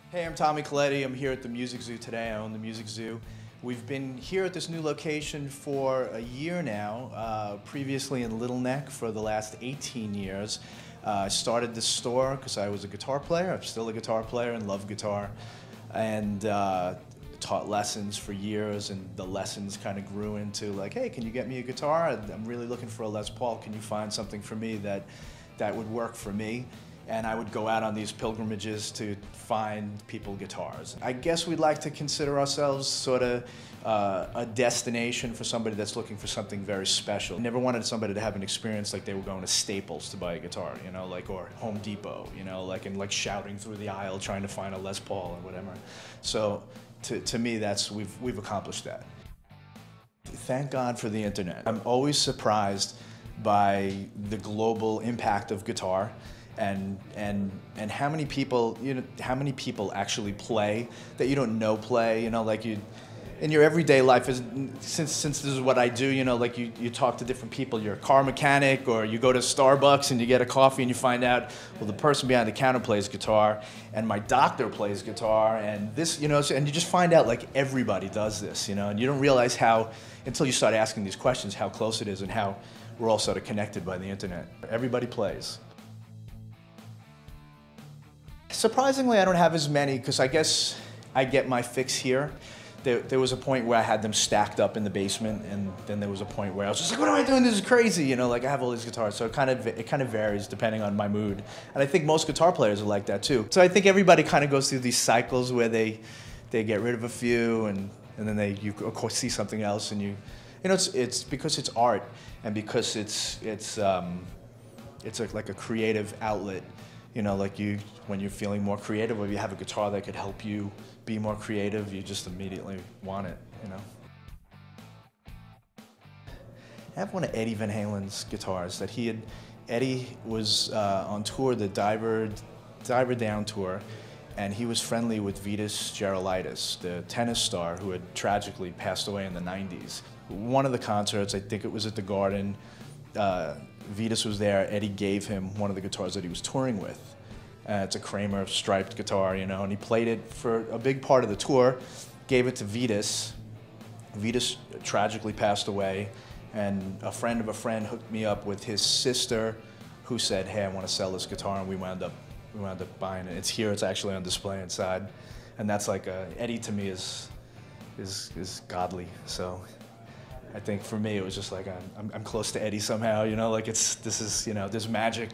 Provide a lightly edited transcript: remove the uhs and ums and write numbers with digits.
Hey, I'm Tommy Colletti. I'm here at the Music Zoo today. I own the Music Zoo. We've been here at this new location for a year now, previously in Little Neck for the last 18 years. I started this store because I was a guitar player. I'm still a guitar player and love guitar. And taught lessons for years, and the lessons kind of grew into like, hey, can you get me a guitar? I'm really looking for a Les Paul. Can you find something for me that would work for me? And I would go out on these pilgrimages to find people guitars. I guess we'd like to consider ourselves sort of a destination for somebody that's looking for something very special. I never wanted somebody to have an experience like they were going to Staples to buy a guitar, you know, like, or Home Depot, you know, like, and like shouting through the aisle trying to find a Les Paul or whatever. So to me, we've accomplished that. Thank God for the internet. I'm always surprised by the global impact of guitar. And how many people, you know, how many people actually play that you don't know play, you know, like you, in your everyday life, since this is what I do, you know, like you talk to different people, you're a car mechanic, or you go to Starbucks and you get a coffee and you find out, well, the person behind the counter plays guitar, and my doctor plays guitar, and this, you know, and you just find out like everybody does this, you know, and you don't realize how, until you start asking these questions, how close it is and how we're all sort of connected by the internet. Everybody plays. Surprisingly, I don't have as many because I guess I get my fix here. There was a point where I had them stacked up in the basement, and then there was a point where I was just like, what am I doing? This is crazy, you know, like I have all these guitars. So it kind of varies depending on my mood. And I think most guitar players are like that too. So I think everybody kind of goes through these cycles where they get rid of a few, and then you of course see something else, and you know, it's because it's art, and because it's like a creative outlet. You know, like when you're feeling more creative, or you have a guitar that could help you be more creative, you just immediately want it, you know. I have one of Eddie Van Halen's guitars that Eddie was on tour, the Diver Down tour, and he was friendly with Vitas Gerulaitis, the tennis star who had tragically passed away in the 90s. One of the concerts, I think it was at the Garden, Vitas was there. Eddie gave him one of the guitars that he was touring with. It's a Kramer striped guitar, you know, and he played it for a big part of the tour, gave it to Vitas. Vitas tragically passed away, and a friend of a friend hooked me up with his sister, who said, hey, I want to sell this guitar, and we wound up buying it. It's here, it's actually on display inside. And that's like, Eddie to me is godly, so. I think for me it was just like I'm close to Eddie somehow, you know, like this is, you know, there's magic